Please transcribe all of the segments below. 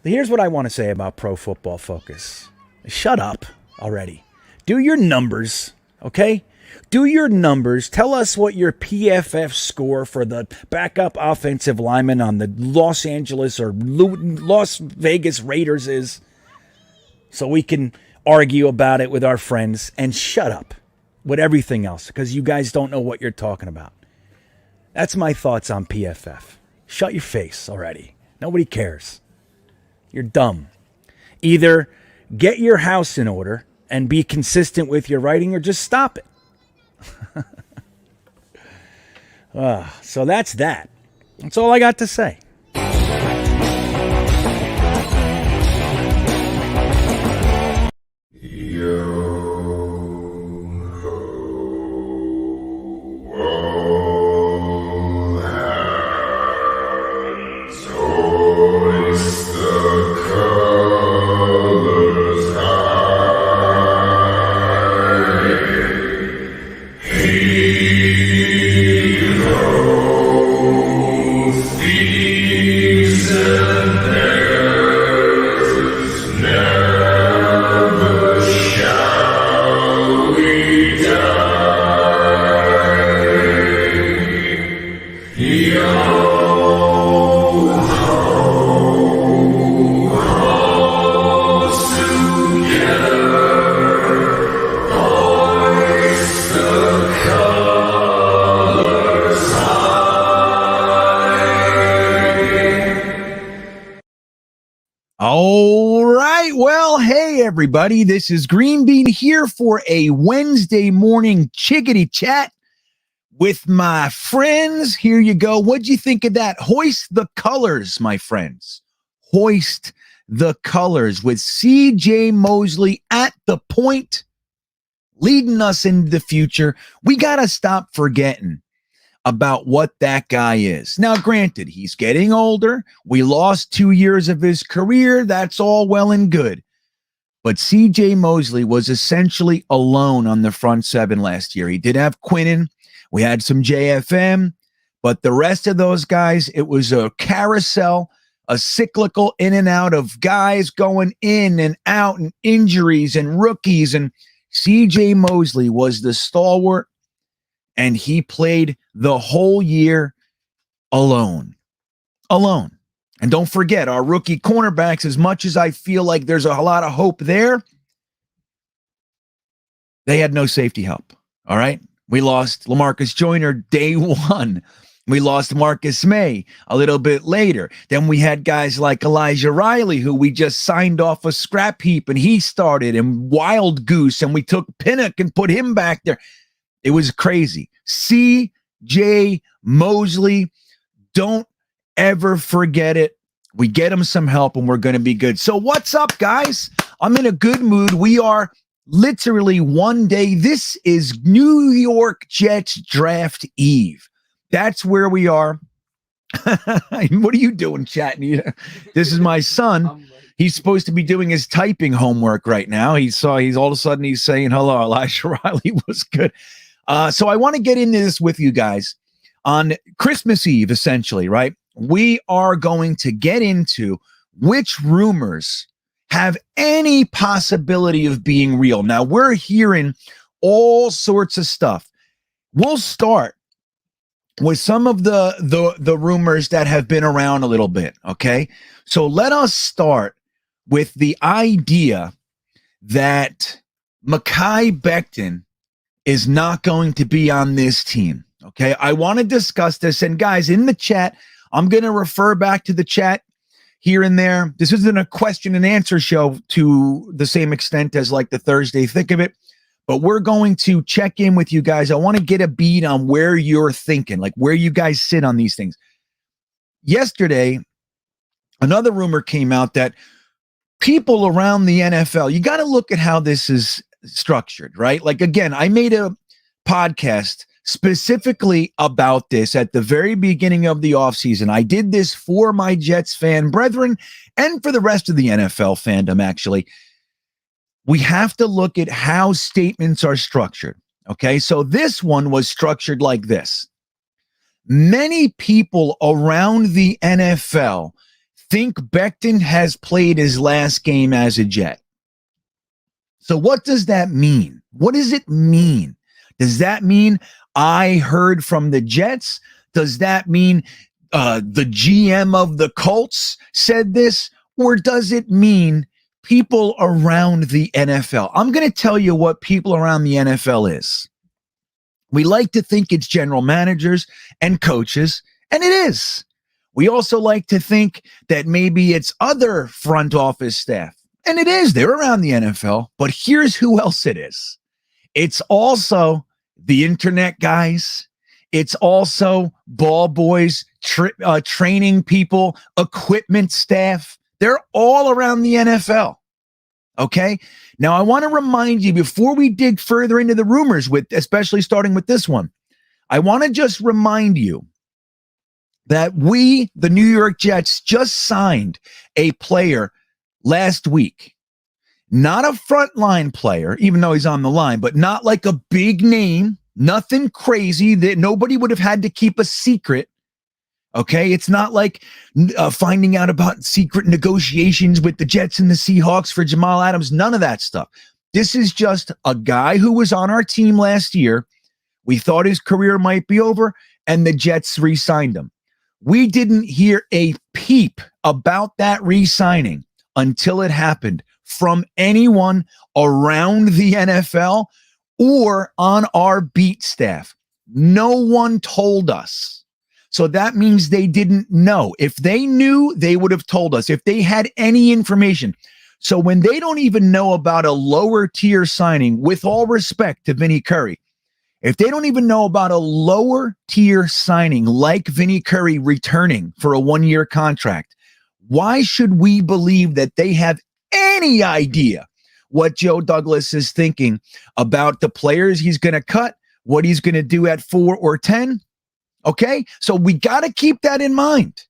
Here's what I want to say about Pro Football Focus. Shut up already. Do your numbers, okay? Do your numbers. Tell us what your PFF score for the backup offensive lineman on the Los Angeles or Las Vegas Raiders is, so we can argue about it with our friends, and shut up with everything else because you guys don't know what you're talking about. That's my thoughts on PFF. Shut your face already. Nobody cares. You're dumb. Either get your house in order and be consistent with your writing, or just stop it. So that's that. That's all I got to say. All right. Well, hey, everybody. This is GreenBean here for a Wednesday morning chickadee chat with my friends. Here you go. What'd you think of that? Hoist the colors, my friends. Hoist the colors with C.J. Mosley at the point, leading us into the future. We got to stop forgetting about what that guy is. Now, granted, he's getting older. We lost 2 years of his career. That's all well and good. But C.J. Mosley was essentially alone on the front seven last year. He did have Quinnen. We had some JFM. But the rest of those guys, it was a carousel, a cyclical in and out of guys going in and out and injuries and rookies. And C.J. Mosley was the stalwart. And he played the whole year alone. Alone. And don't forget, our rookie cornerbacks, as much as I feel like there's a lot of hope there, they had no safety help. All right? We lost LaMarcus Joyner day one. We lost Marcus May a little bit later. Then we had guys like Elijah Riley, who we just signed off a scrap heap, and he started, and Wild Goose, and we took Pinnock and put him back there. It was crazy. C.J. Mosley, don't ever forget it. We get him some help and we're going to be good. So what's up, guys? I'm in a good mood. We are literally one day. This is New York Jets draft eve. That's where we are. What are you doing, chatting? This is my son. He's supposed to be doing his typing homework right now. He's all of a sudden he's saying, hello, Elijah Riley was good. So I want to get into this with you guys on Christmas Eve, essentially, right? We are going to get into which rumors have any possibility of being real. Now, we're hearing all sorts of stuff. We'll start with some of the rumors that have been around a little bit, okay? So let us start with the idea that Debunking Becton is not going to be on this team, okay? I want to discuss this. And guys, in the chat, I'm going to refer back to the chat here and there. This isn't a question and answer show to the same extent as like the Thursday Thick of It, but we're going to check in with you guys. I want to get a beat on where you're thinking, like where you guys sit on these things. Yesterday, another rumor came out that people around the NFL, you got to look at how this is structured, right? Like, again, I made a podcast specifically about this at the very beginning of the offseason. I did this for my Jets fan brethren and for the rest of the NFL fandom, actually. We have to look at how statements are structured, okay? So this one was structured like this. Many people around the NFL think Becton has played his last game as a Jet. So what does that mean? What does it mean? Does that mean I heard from the Jets? Does that mean the GM of the Colts said this? Or does it mean people around the NFL? I'm going to tell you what people around the NFL is. We like to think it's general managers and coaches, and it is. We also like to think that maybe it's other front office staff, and it is. They're around the NFL, but here's who else it is. It's also the internet guys. It's also ball boys, training people, equipment staff. They're all around the NFL. Okay. Now, I want to remind you before we dig further into the rumors, especially starting with this one, I want to just remind you that we, the New York Jets, just signed a player last week. Not a frontline player, even though he's on the line, but not like a big name, nothing crazy that nobody would have had to keep a secret. Okay, it's not like finding out about secret negotiations with the Jets and the Seahawks for Jamal Adams. None of that stuff. This is just a guy who was on our team last year. We thought his career might be over, and the Jets re-signed him. We didn't hear a peep about that re-signing until it happened from anyone around the NFL or on our beat staff. No one told us. So that means they didn't know. If they knew, they would have told us. If they had any information. So when they don't even know about a lower tier signing, with all respect to Vinny Curry, if they don't even know about a lower tier signing like Vinny Curry returning for a 1-year contract, why should we believe that they have any idea what Joe Douglas is thinking about the players he's going to cut, what he's going to do at 4 or 10? Okay, so we got to keep that in mind.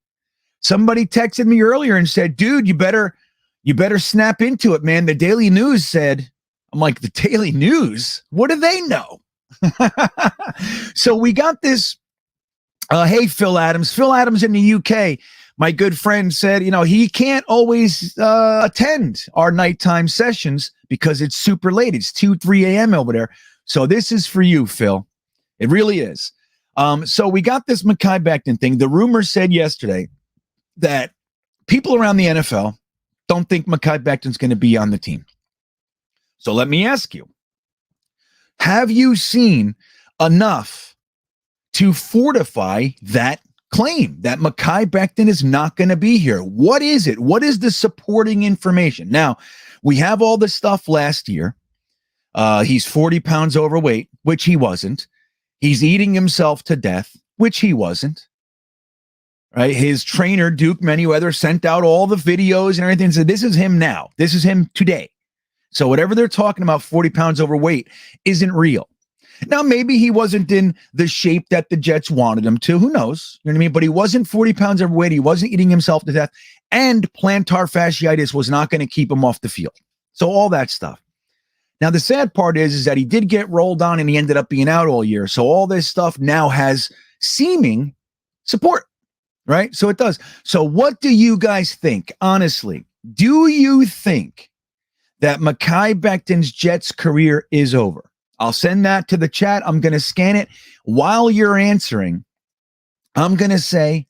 Somebody texted me earlier and said, dude, you better snap into it, man. The Daily News said, I'm like, the Daily News? What do they know? So we got this. Hey, Phil Adams. Phil Adams in the UK, my good friend, said, he can't always attend our nighttime sessions because it's super late. It's 2, 3 a.m. over there. So this is for you, Phil. It really is. So we got this Mekhi Becton thing. The rumor said yesterday that people around the NFL don't think Mekhi Becton's going to be on the team. So let me ask you, have you seen enough to fortify that claim that Mekhi Becton is not going to be here? What is it? What is the supporting information? Now, we have all this stuff last year. He's 40 pounds overweight, which he wasn't. He's eating himself to death, which he wasn't. Right? His trainer, Duke Manyweather, sent out all the videos and everything and said, this is him now. This is him today. So whatever they're talking about, 40 pounds overweight, isn't real. Now, maybe he wasn't in the shape that the Jets wanted him to. Who knows? You know what I mean? But he wasn't 40 pounds overweight. He wasn't eating himself to death. And plantar fasciitis was not going to keep him off the field. So all that stuff. Now, the sad part is that he did get rolled on and he ended up being out all year. So all this stuff now has seeming support, right? So it does. So what do you guys think? Honestly, do you think that Mekhi Becton's Jets career is over? I'll send that to the chat. I'm going to scan it. While you're answering, I'm going to say,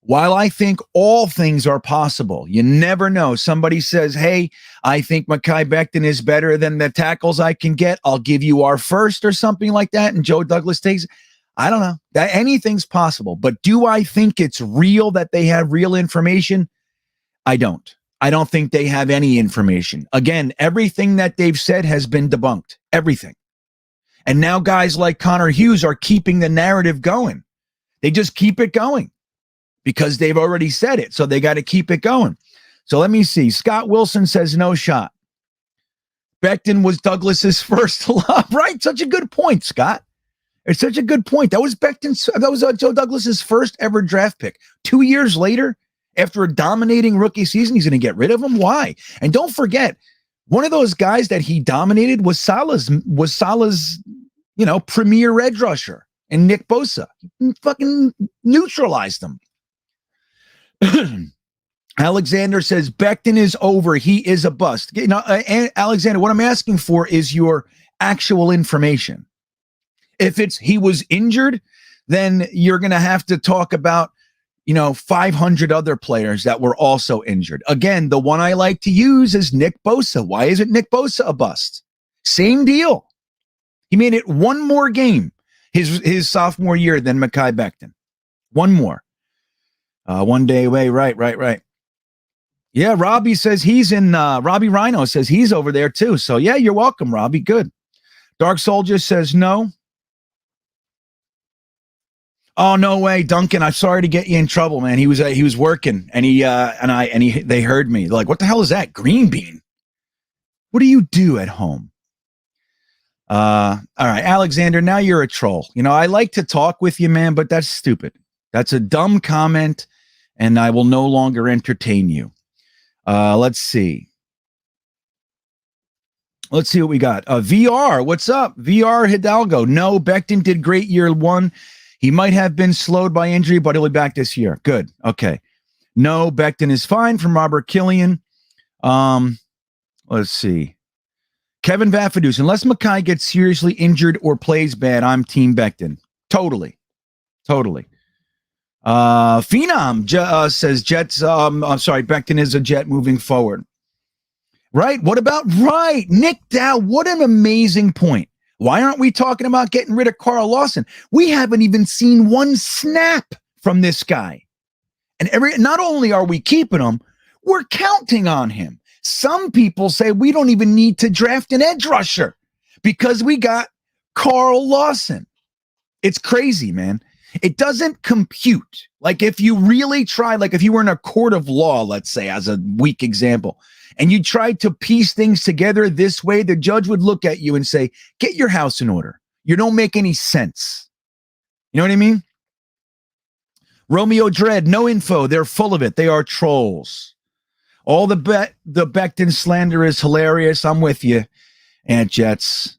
while I think all things are possible, you never know. Somebody says, hey, I think Mekhi Becton is better than the tackles I can get. I'll give you our first or something like that. And Joe Douglas takes it. I don't know. That anything's possible. But do I think it's real that they have real information? I don't. I don't think they have any information. Again, everything that they've said has been debunked. Everything. And now guys like Connor Hughes are keeping the narrative going. They just keep it going because they've already said it. So they got to keep it going. So let me see. Scott Wilson says no shot. Becton was Douglas's first love. Right? Such a good point, Scott. It's such a good point. That was Joe Douglas's first ever draft pick. 2 years later, after a dominating rookie season, he's going to get rid of him. Why? And don't forget, one of those guys that he dominated was Salah's, premier edge rusher, and Nick Bosa. He fucking neutralized him. Alexander says Becton is over. He is a bust. You know, Alexander, what I'm asking for is your actual information. If it's he was injured, then you're going to have to talk about, 500 other players that were also injured. Again, the one I like to use is Nick Bosa. Why isn't Nick Bosa a bust? Same deal. He made it one more game his sophomore year than Mekhi Becton. One more. One day away. Right. Yeah, Robbie says he's in, Robbie Rhino says he's over there too. So yeah, you're welcome, Robbie. Good. Dark Soldier says no. Oh, no way, Duncan. I'm sorry to get you in trouble, man. He was working and they heard me. They're like, what the hell is that? GreenBean. What do you do at home? All right, Alexander, now you're a troll. I like to talk with you, man, but that's stupid. That's a dumb comment, and I will no longer entertain you. Let's see. Let's see what we got. VR, what's up? VR Hidalgo. No, Becton did great year one. He might have been slowed by injury, but he'll be back this year. Good. Okay. No, Becton is fine from Robert Killian. Let's see. Kevin Vafadus. Unless Mekhi gets seriously injured or plays bad, I'm Team Becton. Totally. Phenom says Jets. I'm sorry, Becton is a Jet moving forward. Right? What about Nick Dow? What an amazing point. Why aren't we talking about getting rid of Carl Lawson? We haven't even seen one snap from this guy. And not only are we keeping him, we're counting on him. Some people say we don't even need to draft an edge rusher because we got Carl Lawson. It's crazy, man. It doesn't compute. Like if you really try, like if you were in a court of law, let's say, as a weak example, and you tried to piece things together this way, the judge would look at you and say, get your house in order. You don't make any sense. You know what I mean? Romeo Dredd, no info. They're full of it. They are trolls. All the Becton slander is hilarious. I'm with you, Ant Jets.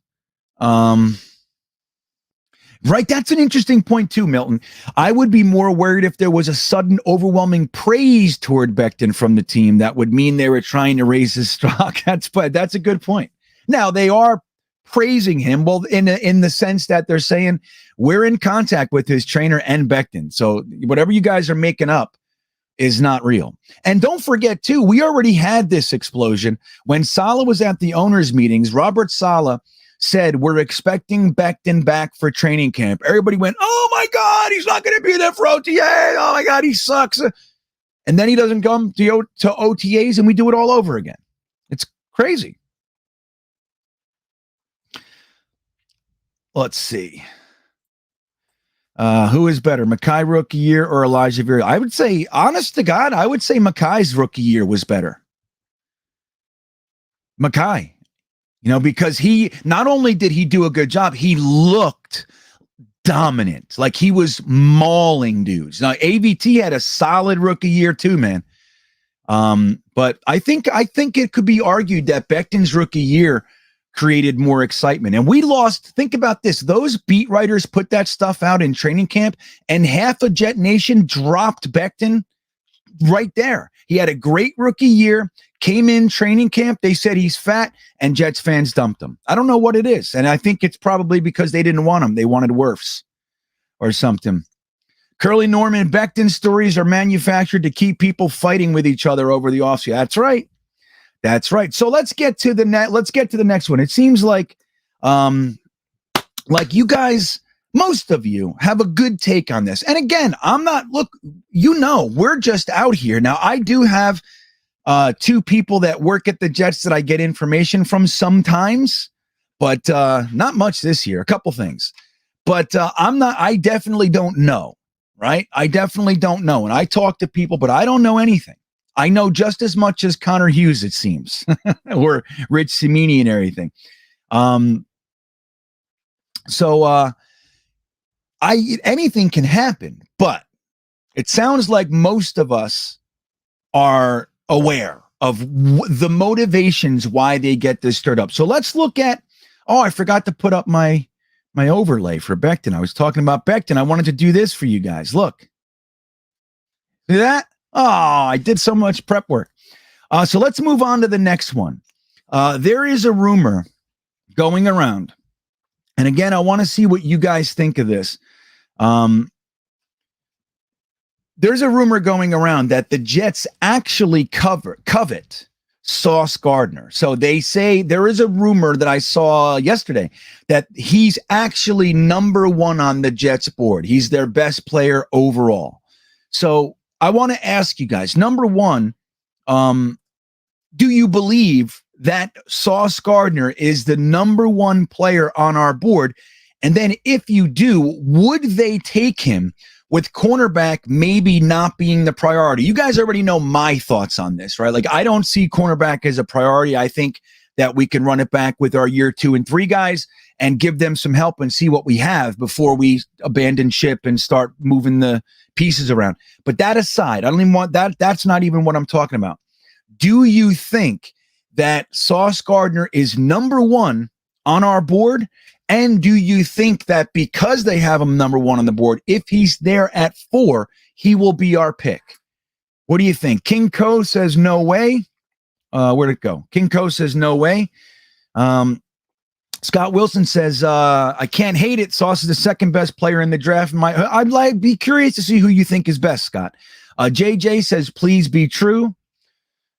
Right, that's an interesting point too, Milton. I would be more worried if there was a sudden overwhelming praise toward Becton from the team. That would mean they were trying to raise his stock. That's a good point. Now, they are praising him, well, in the sense that they're saying we're in contact with his trainer and Becton. So whatever you guys are making up is not real. And don't forget, too, we already had this explosion. When Saleh was at the owners' meetings, Robert Saleh said, we're expecting Becton back for training camp. Everybody went, oh my God, he's not going to be there for OTA. Oh my God, he sucks. And then he doesn't come to OTAs and we do it all over again. It's crazy. Let's see. Who is better, Mekhi rookie year or Elijah Vera? I would say, honest to God, I would say Mekhi's rookie year was better. Mekhi. Because he not only did he do a good job, he looked dominant. Like he was mauling dudes. Now, AVT had a solid rookie year too, man. But I think it could be argued that Becton's rookie year created more excitement. And we lost, think about this, those beat writers put that stuff out in training camp, and half of Jetnation dropped Becton right there. He had a great rookie year. Came in training camp, they said he's fat, and Jets fans dumped him. I don't know what it is, and I think it's probably because they didn't want him. They wanted Wirfs or something. Curly Norman, Becton stories are manufactured to keep people fighting with each other over the offseason. That's right. So let's get to the next one. It seems like you guys, most of you, have a good take on this. And again, we're just out here. Now, I do have two people that work at the Jets that I get information from sometimes, but not much this year. A couple things, but I definitely don't know, right? I definitely don't know. And I talk to people, but I don't know anything. I know just as much as Connor Hughes, it seems, or Rich Cimini and everything. So anything can happen, but it sounds like most of us are aware of the motivations why they get this stirred up. So let's look at, I forgot to put up my overlay for Becton. I was talking about Becton. I wanted to do this for you guys. Look. See that? Oh, I did so much prep work. So let's move on to the next one. There is a rumor going around. And again, I want to see what you guys think of this. There's a rumor going around that the Jets actually covet Sauce Gardner. So they say there is a rumor that I saw yesterday that he's actually number one on the Jets board. He's their best player overall. So I want to ask you guys, number one, do you believe that Sauce Gardner is the number one player on our board? And then if you do, would they take him with cornerback maybe not being the priority? You guys already know my thoughts on this, right? Like, I don't see cornerback as a priority. I think that we can run it back with our year 2 and 3 guys and give them some help and see what we have before we abandon ship and start moving the pieces around. But that aside, I don't even want that. That's not even what I'm talking about. Do you think that Sauce Gardner is number one on our board? And do you think that because they have him number one on the board, if he's there at 4, he will be our pick? What do you think? King Co says no way. Where'd it go? King Co says no way. Scott Wilson says, I can't hate it. Sauce is the second best player in the draft. I'd be curious to see who you think is best, Scott. JJ says, please be true.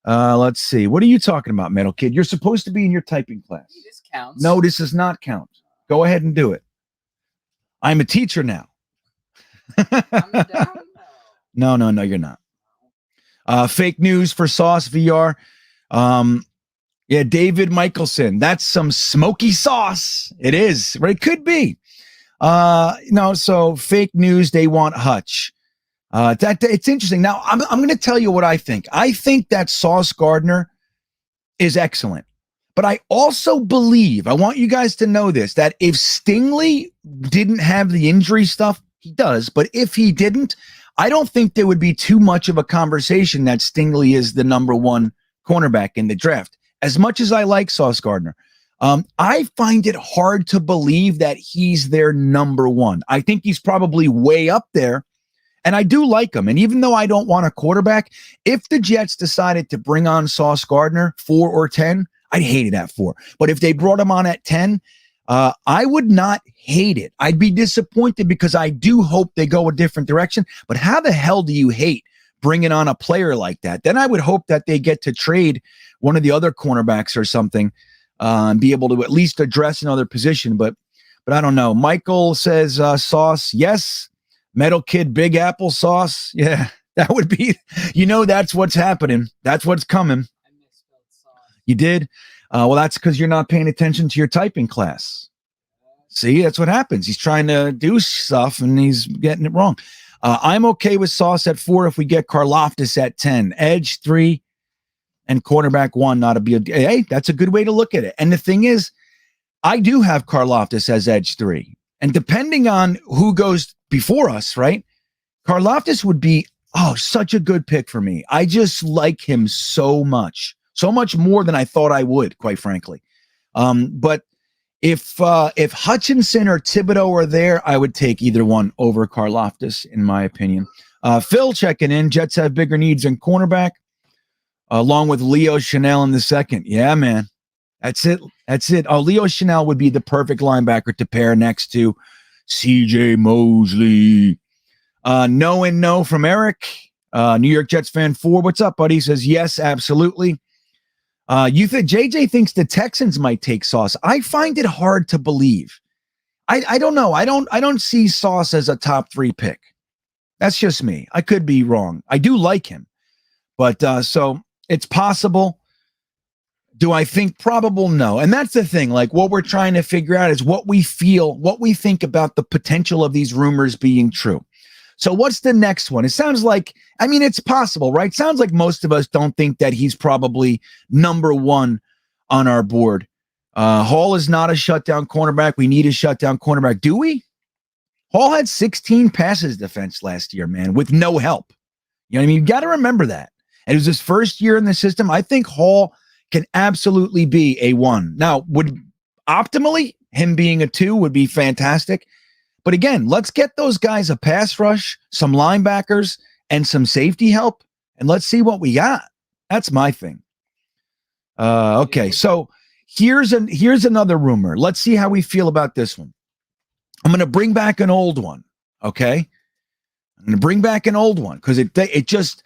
Let's see. What are you talking about, Metal Kid? You're supposed to be in your typing class. This counts. No, this does not count. Go ahead and do it. I'm a teacher now. No, you're not. Fake news for Sauce VR. Yeah, David Michelson. That's some smoky sauce. It is. Right? It could be. So fake news. They want Hutch. It's interesting. Now, I'm going to tell you what I think. I think that Sauce Gardner is excellent. But I also believe, I want you guys to know this, that if Stingley didn't have the injury stuff, he does. But if he didn't, I don't think there would be too much of a conversation that Stingley is the number one cornerback in the draft. As much as I like Sauce Gardner, I find it hard to believe that he's their number one. I think he's probably way up there. And I do like him. And even though I don't want a quarterback, if the Jets decided to bring on Sauce Gardner 4 or 10, I'd hate it at 4. But if they brought him on at 10, I would not hate it. I'd be disappointed because I do hope they go a different direction. But how the hell do you hate bringing on a player like that? Then I would hope that they get to trade one of the other cornerbacks or something and be able to at least address another position. But I don't know. Michael says Sauce, yes. Metal Kid, Big Apple Sauce. Yeah, that would be, that's what's happening. That's what's coming. I misspelled sauce. You did? Well, that's because you're not paying attention to your typing class. See, that's what happens. He's trying to do stuff and he's getting it wrong. I'm okay with Sauce at 4 if we get Karlaftis at 10. Edge 3 and cornerback 1, not a big deal. Hey, that's a good way to look at it. And the thing is, I do have Karlaftis as edge 3. And depending on who goes before us, right? Karlaftis would be, such a good pick for me. I just like him so much more than I thought I would, quite frankly. But if Hutchinson or Thibodeau are there, I would take either one over Karlaftis, in my opinion. Phil checking in. Jets have bigger needs in cornerback, along with Leo Chanel in the second. Yeah, man. That's it. Oh, Leo Chanel would be the perfect linebacker to pair next to CJ Mosley. No and no from Eric. New York Jets fan 4. What's up, buddy? He says, yes, absolutely. You think JJ thinks the Texans might take Sauce? I find it hard to believe. I don't know. I don't see Sauce as a top 3 pick. That's just me. I could be wrong. I do like him. But so it's possible. Do I think probable? No. And that's the thing. Like, what we're trying to figure out is what we feel, what we think about the potential of these rumors being true. So what's the next one? It sounds like, it's possible, right? Sounds like most of us don't think that he's probably number one on our board. Hall is not a shutdown cornerback. We need a shutdown cornerback. Do we? Hall had 16 passes defense last year, man, with no help. You know what I mean? You got to remember that. And it was his first year in the system. I think Hall can absolutely be a 1. Now, would optimally him being a 2 would be fantastic. But again, let's get those guys a pass rush, some linebackers, and some safety help. and let's see what we got. That's my thing. Okay, so here's another rumor. Let's see how we feel about this one. I'm going to bring back an old one. Okay, I'm going to bring back an old one because it just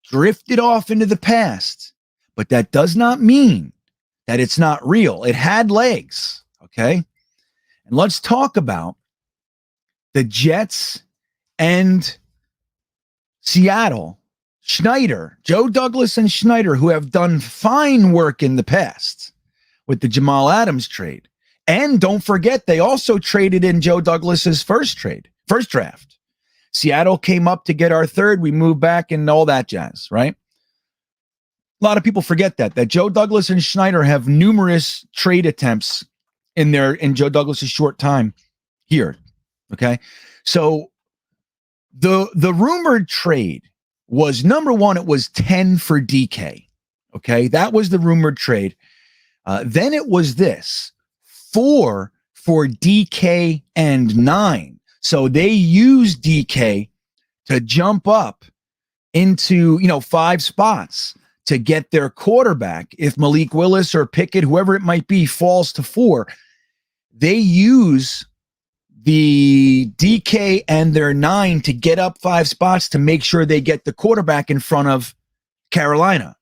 drifted off into the past, but that does not mean that it's not real. It had legs. Okay, and let's talk about the Jets and Seattle. Schneider, Joe Douglas and Schneider, who have done fine work in the past with the Jamal Adams trade. And don't forget, they also traded in Joe Douglas's first draft. Seattle came up to get our third. We moved back and all that jazz, right? A lot of people forget that Joe Douglas and Schneider have numerous trade attempts in Joe Douglas's short time here. Okay. So the rumored trade was, number one, it was 10 for DK. Okay, that was the rumored trade. Then it was this 4 for DK and 9. So they used DK to jump up into 5 spots to get their quarterback. If Malik Willis or Pickett, whoever it might be, falls to 4, they use the DK and their 9 to get up 5 spots to make sure they get the quarterback in front of Carolina,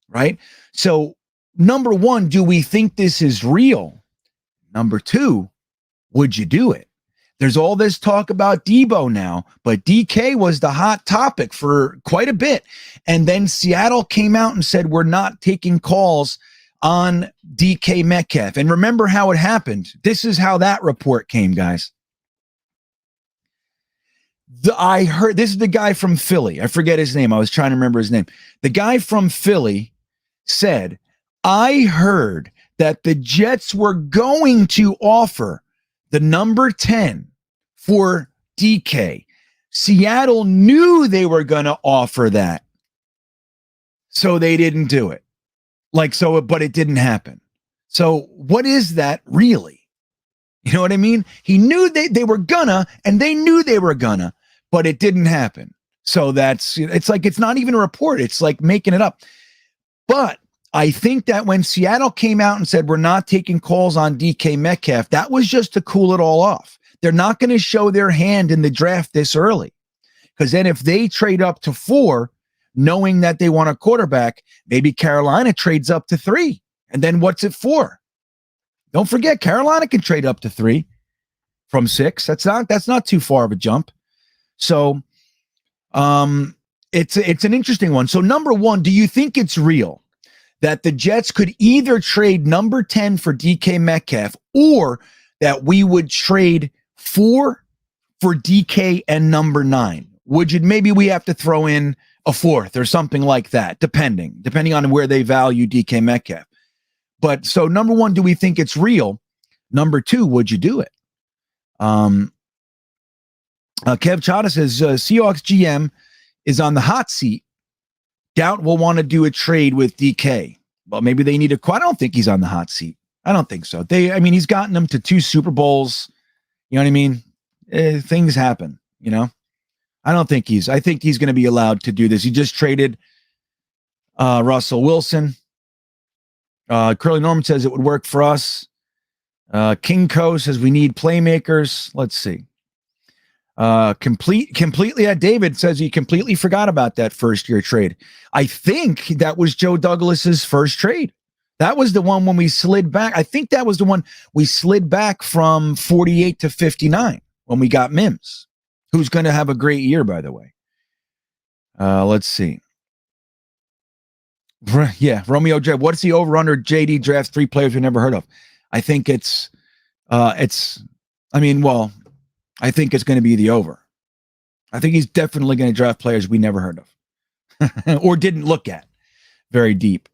right? So, number one, do we think this is real? Number two, would you do it? There's all this talk about Deebo now, but DK was the hot topic for quite a bit. And then Seattle came out and said, we're not taking calls on DK Metcalf. And remember how it happened. This is how that report came, guys. I heard, this is the guy from Philly. I forget his name. I was trying to remember his name. The guy from Philly said, I heard that the Jets were going to offer the number 10 for DK. Seattle knew they were going to offer that, so they didn't do it. But it didn't happen. So what is that really? You know what I mean? He knew they were gonna, and they knew they were gonna, but it didn't happen. So it's like, it's not even a report. It's like making it up. But I think that when Seattle came out and said, we're not taking calls on DK Metcalf, that was just to cool it all off. They're not going to show their hand in the draft this early. Because then if they trade up to 4, knowing that they want a quarterback, maybe Carolina trades up to 3. And then what's it for? Don't forget, Carolina can trade up to 3 from 6. That's not too far of a jump. So it's an interesting one. So number one, do you think it's real that the Jets could either trade number 10 for DK Metcalf, or that we would trade 4 for DK and number 9? Maybe we have to throw in a 4th or something like that, depending on where they value DK Metcalf. But so number one, do we think it's real? Number two, would you do it? Kev Chada says Seahawks GM is on the hot seat. Doubt we'll want to do a trade with DK. Well, maybe they need I don't think he's on the hot seat. I don't think so. He's gotten them to 2 Super Bowls. You know what I mean? Things happen, I think he's going to be allowed to do this. He just traded Russell Wilson. Curly Norman says it would work for us. King Co says we need playmakers. Let's see. Completely. David says he completely forgot about that first year trade. I think that was Joe Douglas's first trade. That was the one when we slid back. I think that was the one we slid back from 48 to 59 when we got Mims, who's going to have a great year, by the way. Let's see. Yeah, Romeo J. What's the over-under? JD drafts 3 players we never heard of. I think I think it's going to be the over. I think he's definitely going to draft players we never heard of or didn't look at very deep.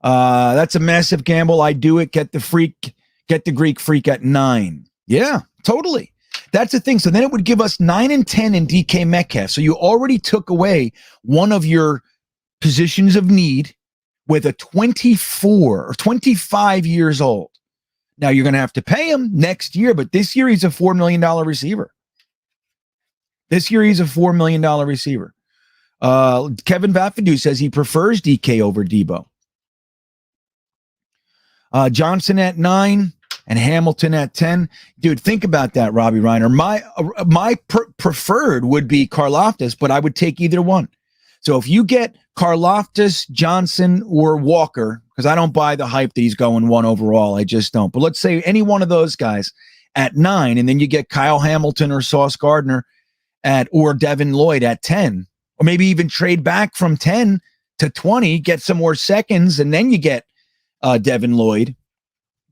That's a massive gamble. I do it. Get the Greek freak at 9. Yeah, totally. That's the thing. So then it would give us 9 and 10 in DK Metcalf. So you already took away one of your positions of need with a 24 or 25 years old. Now you're going to have to pay him next year, but this year he's a $4 million receiver. Kevin Vafadu says he prefers DK over Deebo. Johnson at 9 and Hamilton at 10. Dude, think about that, Robbie Reiner. My preferred would be Karlaftis, but I would take either one. So if you get Karlaftis, Johnson, or Walker, because I don't buy the hype that he's going 1 overall, I just don't. But let's say any one of those guys at 9, and then you get Kyle Hamilton or Sauce Gardner or Devin Lloyd at 10, or maybe even trade back from 10 to 20, get some more seconds, and then you get Devin Lloyd.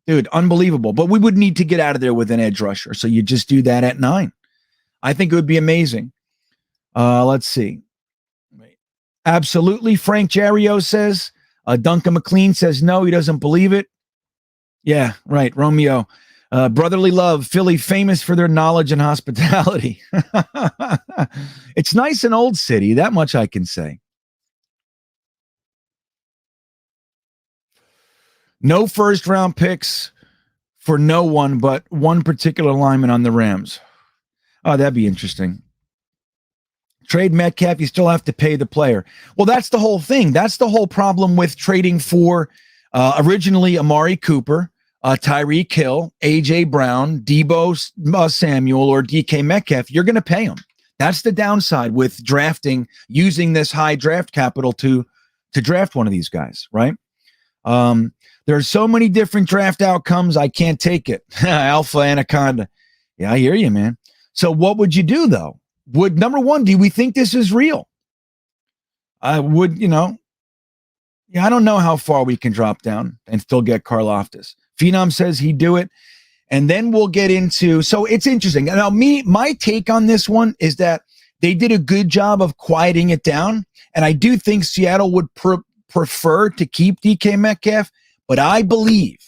Dude, unbelievable. But we would need to get out of there with an edge rusher. So you just do that at 9. I think it would be amazing. Let's see. Absolutely. Frank Jario says. Duncan McLean says no, he doesn't believe it. Yeah, right. Romeo. Brotherly love. Philly famous for their knowledge and hospitality. It's nice in Old City. That much I can say. No first round picks for no one but one particular lineman on the Rams. Oh, that'd be interesting. Trade Metcalf, you still have to pay the player. Well, that's the whole thing. That's the whole problem with trading for originally Amari Cooper, Tyreek Hill, A.J. Brown, Deebo Samuel, or DK Metcalf. You're going to pay them. That's the downside with drafting, using this high draft capital to draft one of these guys, right? There's so many different draft outcomes. I can't take it. Alpha Anaconda. Yeah, I hear you, man. So what would you do, though? Number one, do we think this is real? I don't know how far we can drop down and still get Karlaftis. Phenom says he'd do it. And then we'll get into, so it's interesting. Now, my take on this one is that they did a good job of quieting it down. And I do think Seattle would prefer to keep DK Metcalf, but I believe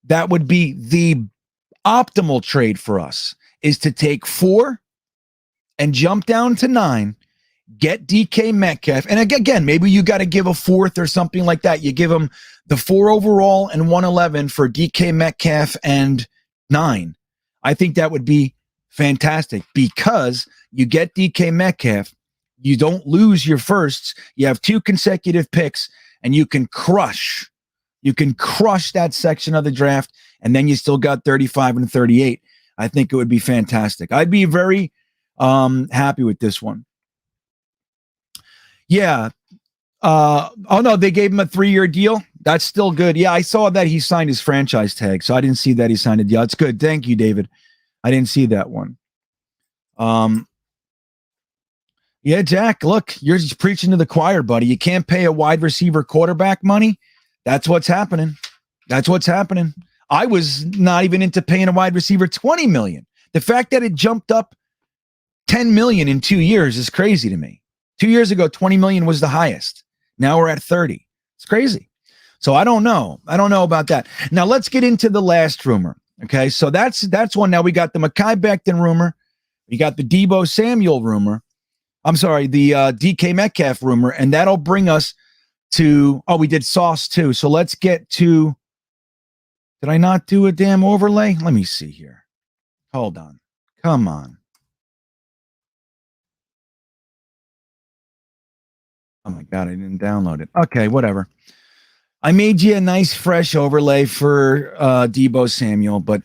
that would be the optimal trade for us, is to take 4 and jump down to 9, get DK Metcalf. And again, maybe you got to give a 4th or something like that. You give him the 4 overall and 111 for DK Metcalf and 9. I think that would be fantastic because you get DK Metcalf. You don't lose your firsts. You have 2 consecutive picks and you can crush that section of the draft. And then you still got 35 and 38. I think it would be fantastic. I'd be very happy with this one. Yeah. Oh no, they gave him a 3-year deal. That's still good. Yeah, I saw that he signed his franchise tag, so I didn't see that he signed a deal. It's good. Thank you, David. I didn't see that one. Yeah, Jack, look, you're just preaching to the choir, buddy. You can't pay a wide receiver quarterback money. That's what's happening. I was not even into paying a wide receiver $20 million. The fact that it jumped up $10 million in 2 years is crazy to me. 2 years ago, $20 million was the highest. Now we're at 30. It's crazy. So I don't know. I don't know about that. Now let's get into the last rumor. Okay, so that's one. Now we got the Mekhi Becton rumor. We got the Deebo Samuel rumor. I'm sorry, the DK Metcalf rumor, and that'll bring us to, we did Sauce too. So let's get to, did I not do a damn overlay? Let me see here. Hold on. Come on. Oh my God, I didn't download it. Okay, whatever. I made you a nice fresh overlay for Deebo Samuel, but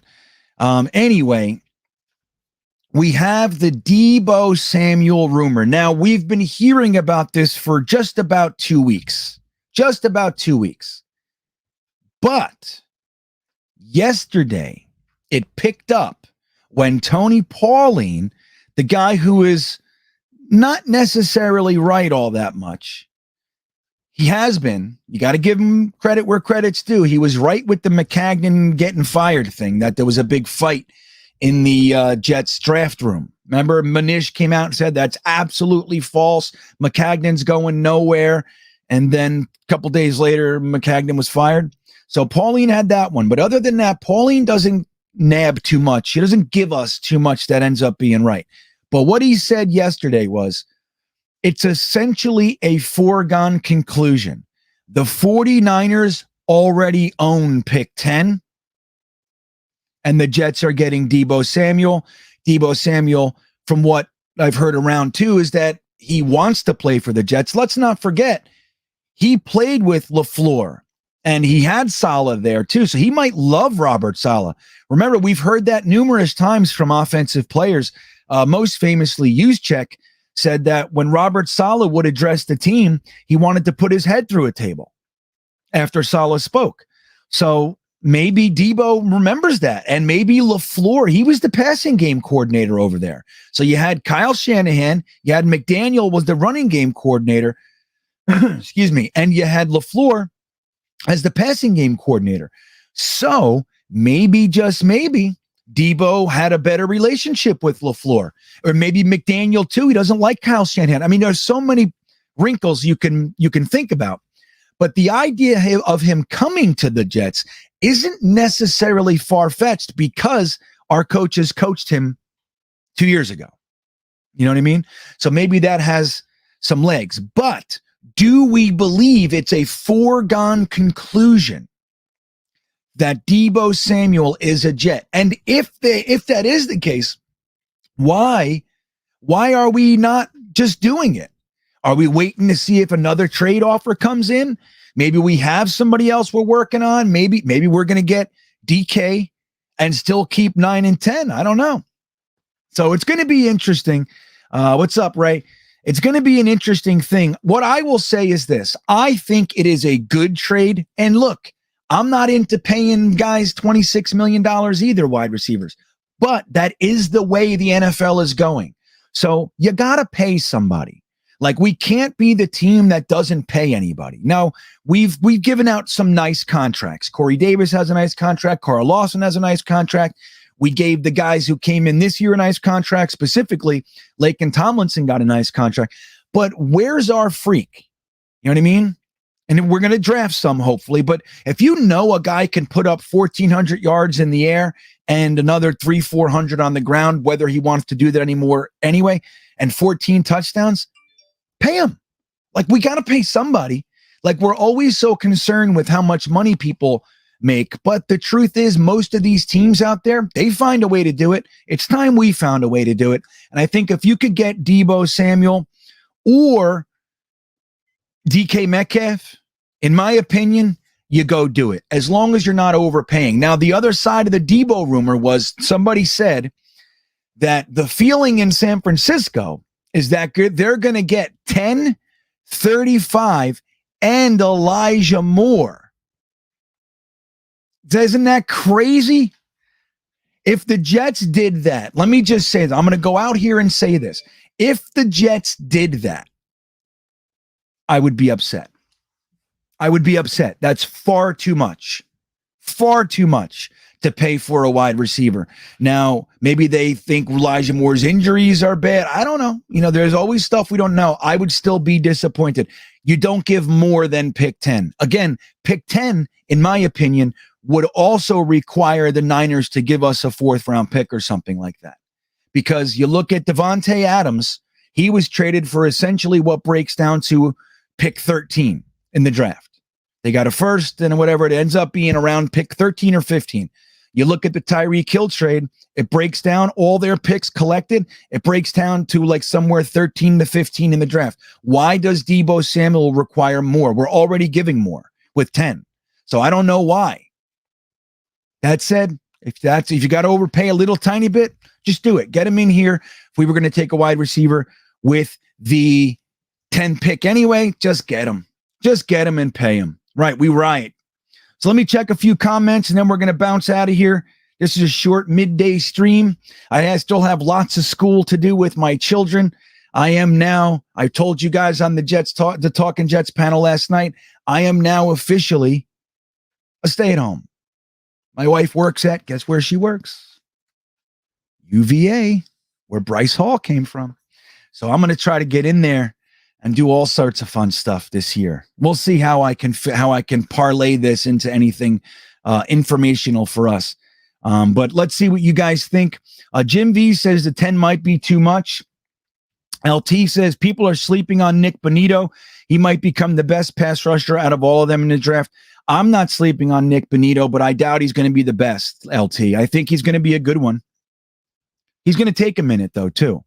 anyway, we have the Deebo Samuel rumor. Now, we've been hearing about this for just about 2 weeks. But yesterday, it picked up when Tony Pauline, the guy who is not necessarily right all that much, he has been. You got to give him credit where credit's due. He was right with the McCagnon getting fired thing, that there was a big fight in the Jets draft room. Remember, Manish came out and said that's absolutely false. McCagnon's going nowhere. And then a couple days later, McCagnon was fired. So Pauline had that one. But other than that, Pauline doesn't nab too much. He doesn't give us too much that ends up being right. But what he said yesterday was, it's essentially a foregone conclusion. The 49ers already own pick 10, and the Jets are getting Deebo Samuel. Deebo Samuel, from what I've heard around too, is that he wants to play for the Jets. Let's not forget, he played with LaFleur and he had Saleh there too. So he might love Robert Saleh. Remember, we've heard that numerous times from offensive players. Most famously, Juszczyk said that when Robert Saleh would address the team, he wanted to put his head through a table after Saleh spoke. So maybe Deebo remembers that. And maybe LaFleur, he was the passing game coordinator over there. So you had Kyle Shanahan, you had McDaniel was the running game coordinator, excuse me, and you had LaFleur as the passing game coordinator. So maybe, just maybe, Deebo had a better relationship with LaFleur. Or maybe McDaniel too. He doesn't like Kyle Shanahan. I mean, there's so many wrinkles you can think about. But the idea of him coming to the Jets isn't necessarily far-fetched because our coaches coached him 2 years ago. You know what I mean? So maybe that has some legs. But do we believe it's a foregone conclusion that Deebo Samuel is a Jet? And if that is the case, why are we not just doing it? Are we waiting to see if another trade offer comes in? Maybe we have somebody else we're working on. Maybe we're going to get DK and still keep 9 and 10. I don't know. So it's going to be interesting. What's up, Ray? It's going to be an interesting thing. What I will say is this. I think it is a good trade. And look, I'm not into paying guys $26 million either, wide receivers. But that is the way the NFL is going. So you got to pay somebody. Like, we can't be the team that doesn't pay anybody. Now, we've given out some nice contracts. Corey Davis has a nice contract. Carl Lawson has a nice contract. We gave the guys who came in this year a nice contract. Specifically, Laken Tomlinson got a nice contract. But where's our freak? You know what I mean? And we're going to draft some, hopefully. But if you know a guy can put up 1,400 yards in the air and another 300-400 on the ground, whether he wants to do that anymore anyway, and 14 touchdowns, pay him. Like, we got to pay somebody. Like, we're always so concerned with how much money people make. But the truth is, most of these teams out there, they find a way to do it. It's time we found a way to do it. And I think if you could get Deebo Samuel or DK Metcalf, in my opinion, you go do it, as long as you're not overpaying. Now, the other side of the Deebo rumor was somebody said that the feeling in San Francisco is that they're going to get 10, 35, and Elijah Moore. Isn't that crazy? If the Jets did that, let me just say that. I'm going to go out here and say this. If the Jets did that, I would be upset. I would be upset. That's far too much. Far too much to pay for a wide receiver. Now, maybe they think Elijah Moore's injuries are bad. I don't know. You know, there's always stuff we don't know. I would still be disappointed. You don't give more than pick 10. Again, pick 10, in my opinion, would also require the Niners to give us a 4th round pick or something like that. Because you look at Devontae Adams, he was traded for essentially what breaks down to pick 13 in the draft. They got a first and whatever it ends up being around pick 13 or 15. You look at the Tyreek Hill trade, it breaks down all their picks collected. It breaks down to like somewhere 13 to 15 in the draft. Why does Deebo Samuel require more? We're already giving more with 10. So I don't know why. That said, if you got to overpay a little tiny bit, just do it. Get him in here. If we were going to take a wide receiver with the 10 pick anyway, just get him. Just get him and pay him. Right, we riot. So let me check a few comments, and then we're going to bounce out of here. This is a short midday stream. I still have lots of school to do with my children. I told you guys on the Talking Jets panel last night, I am now officially a stay-at-home. My wife works at, guess where she works? UVA, where Bryce Hall came from. So I'm going to try to get in there and do all sorts of fun stuff this year. We'll see how I can parlay this into anything informational for us. But let's see what you guys think. Jim V says the 10 might be too much. LT says people are sleeping on Nick Bonito. He might become the best pass rusher out of all of them in the draft. I'm not sleeping on Nick Bonito, but I doubt he's going to be the best, LT. I think he's going to be a good one. He's going to take a minute, though, too.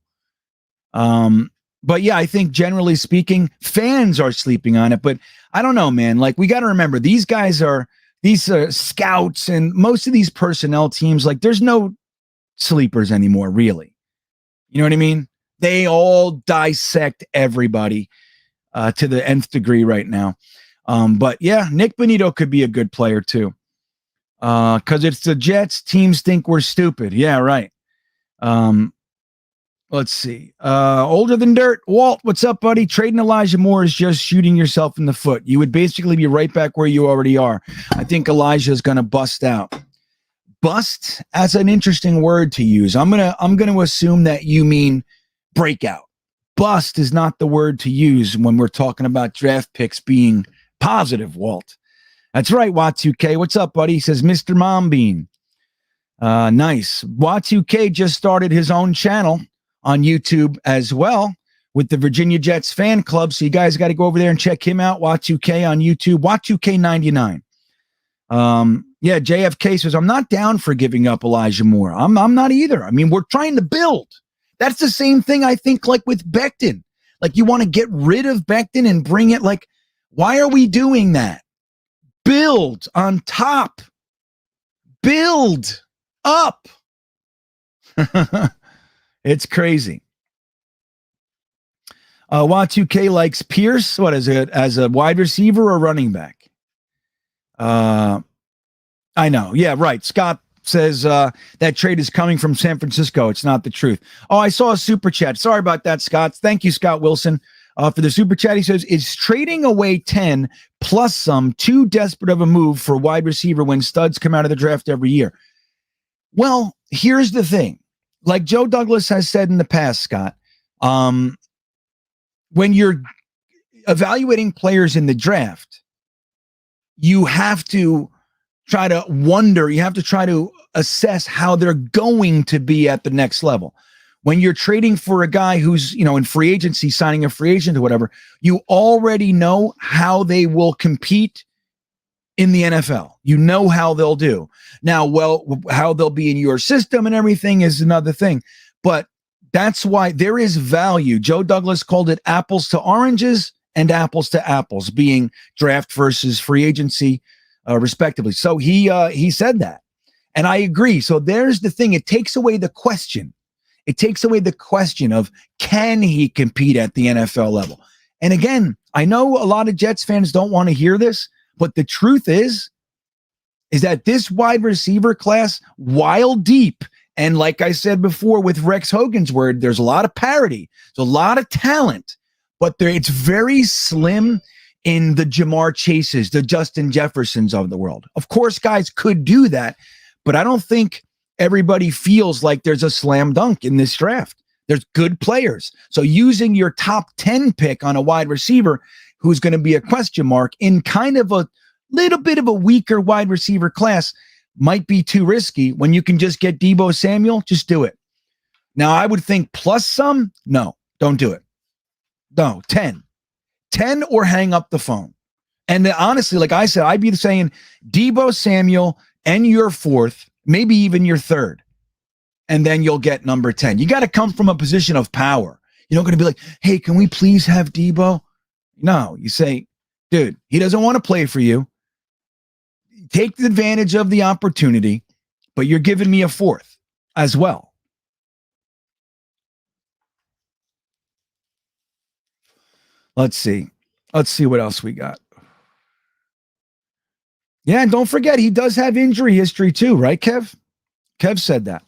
But yeah, I think generally speaking, fans are sleeping on it. But I don't know, man. Like, we got to remember, these guys are these scouts and most of these personnel teams. Like, there's no sleepers anymore, really. You know what I mean? They all dissect everybody to the nth degree right now. But yeah, Nick Bonito could be a good player too. Because it's the Jets. Teams think we're stupid. Yeah, right. Let's see. Older than dirt. Walt, what's up, buddy? Trading Elijah Moore is just shooting yourself in the foot. You would basically be right back where you already are. I think Elijah is going to bust out. Bust as an interesting word to use. I'm gonna assume that you mean breakout. Bust is not the word to use when we're talking about draft picks being positive, Walt. That's right, Wat2K. What's up, buddy? He says, Mr. Mom Bean. Nice. Wat2K just started his own channel on YouTube as well with the Virginia Jets fan club. So you guys got to go over there and check him out. Wat2K on YouTube. Wat2K99. Yeah, JFK says, I'm not down for giving up Elijah Moore. I'm not either. I mean, we're trying to build. That's the same thing I think like with Becton. Like, you want to get rid of Becton and bring it, like, why are we doing that? Build on top. Build up. It's crazy. Y2K likes Pierce. What is it? As a wide receiver or running back? I know. Yeah, right. Scott says that trade is coming from San Francisco. It's not the truth. Oh, I saw a super chat. Sorry about that, Scott. Thank you, Scott Wilson, for the super chat. He says, is trading away 10 plus some too desperate of a move for wide receiver when studs come out of the draft every year? Well, here's the thing. Like Joe Douglas has said in the past, Scott, when you're evaluating players in the draft, you have to try to wonder, you have to try to assess how they're going to be at the next level. When you're trading for a guy who's, in free agency, signing a free agent or whatever, you already know how they will compete in the NFL. You know how they'll do. Now, well, how they'll be in your system and everything is another thing. But that's why there is value. Joe Douglas called it apples to oranges and apples to apples, being draft versus free agency, respectively. So he said that. And I agree. So there's the thing. It takes away the question. It takes away the question of, can he compete at the NFL level? And again, I know a lot of Jets fans don't want to hear this, but the truth is that this wide receiver class, while deep, and like I said before with Rex Hogan's word, there's a lot of parity. There's a lot of talent, but it's very slim in the Jamar Chases, the Justin Jeffersons of the world. Of course, guys could do that, but I don't think everybody feels like there's a slam dunk in this draft. There's good players. So using your top 10 pick on a wide receiver who's going to be a question mark in kind of a little bit of a weaker wide receiver class might be too risky. When you can just get Deebo Samuel, just do it. Now, I would think plus some, no, don't do it. No, 10 or hang up the phone. And honestly, like I said, I'd be saying Deebo Samuel and your fourth, maybe even your third, and then you'll get number 10. You got to come from a position of power. You're not going to be like, hey, can we please have Deebo? No, you say, dude, he doesn't want to play for you. Take advantage of the opportunity, but you're giving me a fourth as well. Let's see what else we got. Yeah, and don't forget, he does have injury history too, right, Kev? Kev said that.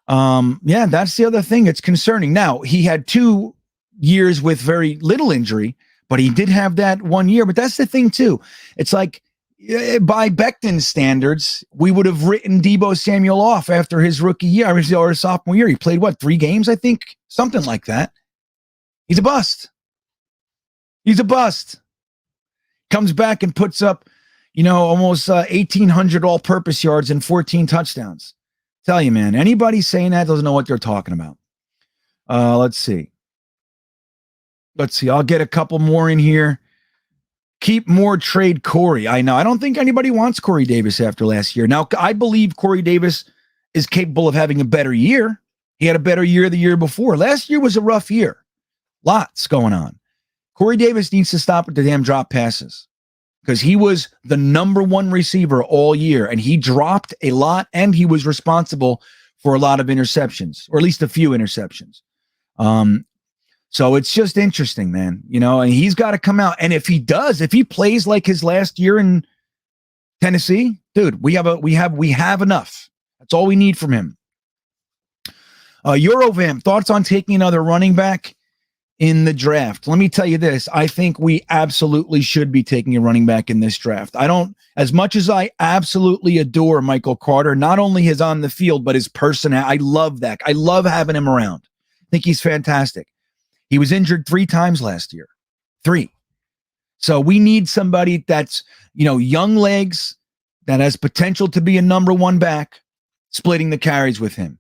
Yeah, that's the other thing. It's concerning. Now, he had 2 years with very little injury, but he did have that 1 year. But that's the thing too. It's like, by Becton standards, we would have written Deebo Samuel off after his rookie year or his sophomore year. He played, 3 games, I think? Something like that. He's a bust. Comes back and puts up, almost 1,800 all-purpose yards and 14 touchdowns. Tell you, man, anybody saying that doesn't know what they're talking about. Let's see. I'll get a couple more in here. Keep more, trade Corey. I know. I don't think anybody wants Corey Davis after last year. Now, I believe Corey Davis is capable of having a better year. He had a better year the year before. Last year was a rough year. Lots going on. Corey Davis needs to stop with the damn drop passes because he was the number one receiver all year, and he dropped a lot, and he was responsible for a lot of interceptions, or at least a few interceptions. So it's just interesting, man. And he's got to come out. And if he plays like his last year in Tennessee, dude, we have enough. That's all we need from him. Eurovamp, thoughts on taking another running back in the draft? Let me tell you this. I think we absolutely should be taking a running back in this draft. As much as I absolutely adore Michael Carter, not only his on the field, but his personality. I love that. I love having him around. I think he's fantastic. He was injured 3 times last year. 3. So we need somebody that's, young legs, that has potential to be a number one back, splitting the carries with him.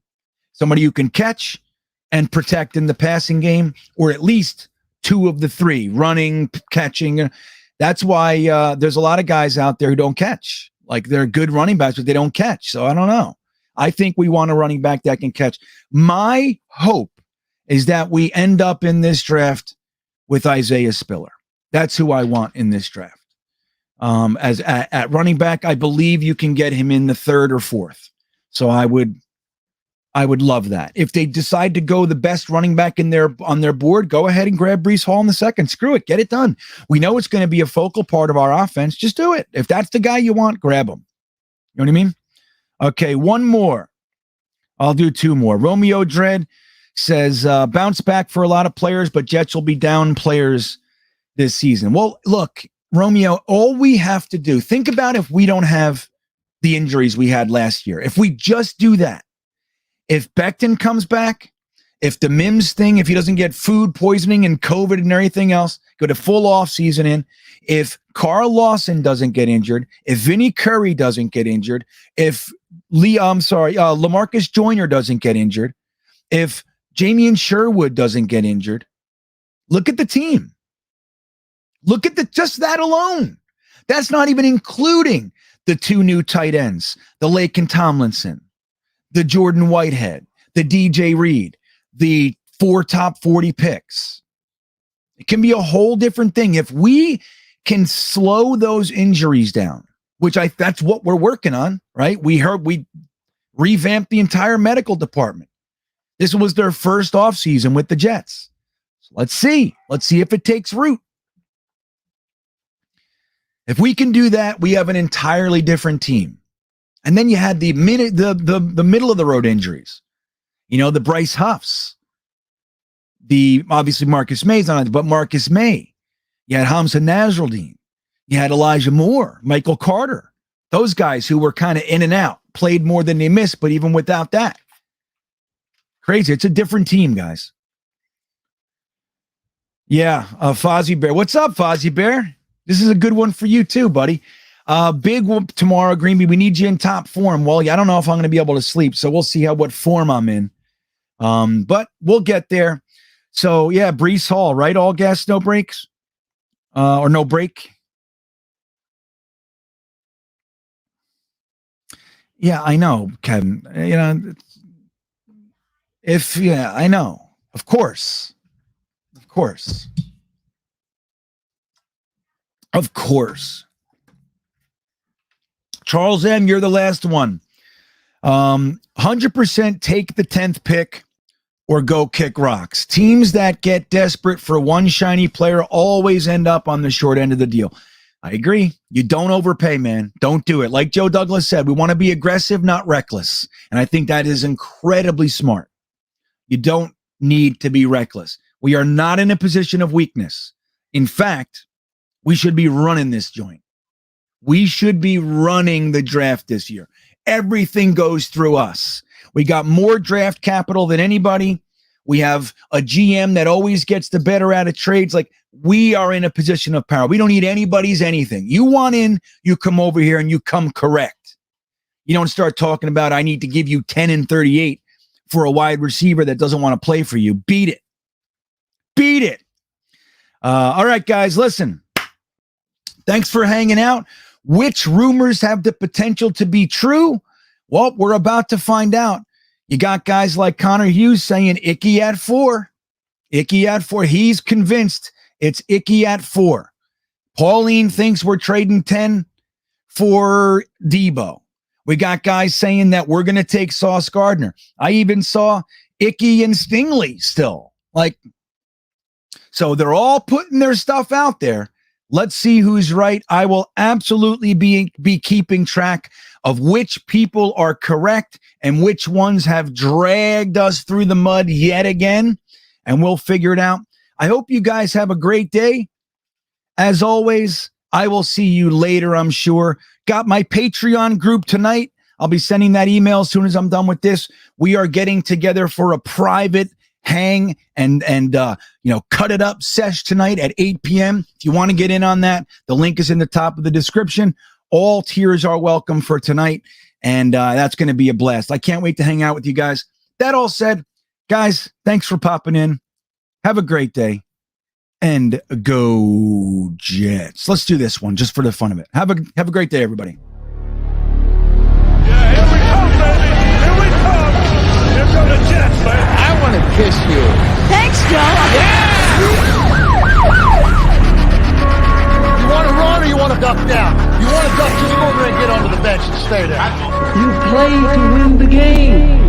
Somebody who can catch and protect in the passing game, or at least 2 of the 3, running, catching. That's why there's a lot of guys out there who don't catch. Like, they're good running backs, but they don't catch. So I don't know. I think we want a running back that can catch. My hope is that we end up in this draft with Isaiah Spiller. That's who I want in this draft. At running back, I believe you can get him in the 3rd or 4th. So I would love that. If they decide to go the best running back on their board, go ahead and grab Breece Hall in the 2nd. Screw it. Get it done. We know it's going to be a focal part of our offense. Just do it. If that's the guy you want, grab him. You know what I mean? Okay, one more. I'll do 2 more. Romeo Dredd says, bounce back for a lot of players, but Jets will be down players this season. Well, look, Romeo, all we have to do, think about if we don't have the injuries we had last year. If we just do that, if Becton comes back, if the Mims thing, if he doesn't get food poisoning and COVID and everything else, go to full off season in, if Carl Lawson doesn't get injured, if Vinnie Curry doesn't get injured, if LaMarcus Joyner doesn't get injured, if Jamian Sherwood doesn't get injured, look at the team. Look at just that alone. That's not even including the 2 new tight ends, the Laken Tomlinson, the Jordan Whitehead, the DJ Reed, the 4 top 40 picks. It can be a whole different thing. If we can slow those injuries down, which that's what we're working on, right? We revamped the entire medical department. This was their first offseason with the Jets. So let's see if it takes root. If we can do that, we have an entirely different team. And then you had the middle of the road injuries. The Bryce Huffs. Obviously Marcus May's on it, but Marcus May. You had Hamza Nasruddin. You had Elijah Moore, Michael Carter. Those guys who were kind of in and out, played more than they missed, but even without that. Crazy. It's a different team, guys. Yeah, Fozzie Bear. What's up, Fozzie Bear? This is a good one for you too, buddy. Big one tomorrow, GreenBean. We need you in top form. Well, I don't know if I'm going to be able to sleep, so we'll see what form I'm in. But we'll get there. So, yeah, Breece Hall, right? All gas, no brakes? Or no break? Yeah, I know, Kevin. I know. Of course. Charles M., you're the last one. 100% take the 10th pick or go kick rocks. Teams that get desperate for one shiny player always end up on the short end of the deal. I agree. You don't overpay, man. Don't do it. Like Joe Douglas said, we want to be aggressive, not reckless. And I think that is incredibly smart. You don't need to be reckless. We are not in a position of weakness. In fact, we should be running this joint. We should be running the draft this year. Everything goes through us. We got more draft capital than anybody. We have a GM that always gets the better out of trades. Like, we are in a position of power. We don't need anybody's anything. You want in, you come over here and you come correct. You don't start talking about, I need to give you 10 and 38 for a wide receiver that doesn't want to play for you. Beat it. All right, guys, listen. Thanks for hanging out. Which rumors have the potential to be true? Well, we're about to find out. You got guys like Connor Hughes saying Icky at 4. Icky at 4. He's convinced it's Icky at 4. Pauline thinks we're trading 10 for Deebo. We got guys saying that we're going to take Sauce Gardner. I even saw Icky and Stingley still. So they're all putting their stuff out there. Let's see who's right. I will absolutely be keeping track of which people are correct and which ones have dragged us through the mud yet again, and we'll figure it out. I hope you guys have a great day. As always, I will see you later, I'm sure. Got my Patreon group tonight. I'll be sending that email as soon as I'm done with this. We are getting together for a private hang and cut it up sesh tonight at 8 p.m. If you want to get in on that, the link is in the top of the description. All tiers are welcome for tonight, and that's going to be a blast. I can't wait to hang out with you guys. That all said, guys, thanks for popping in. Have a great day, and go Jets. Let's do this one just for the fun of it. Have a great day, everybody. Yeah, here we come, baby. Here we come. Here come the Jets, baby. I want to kiss you. Thanks, Joe. Yeah! You want to run or you want to duck down? You want to duck, just go over and get onto the bench and stay there. You play to win the game.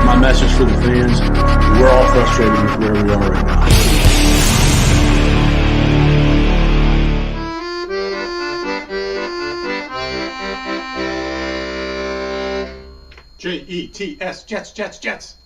My message for the fans, we're all frustrated with where we are right now. Jets, Jets, Jets.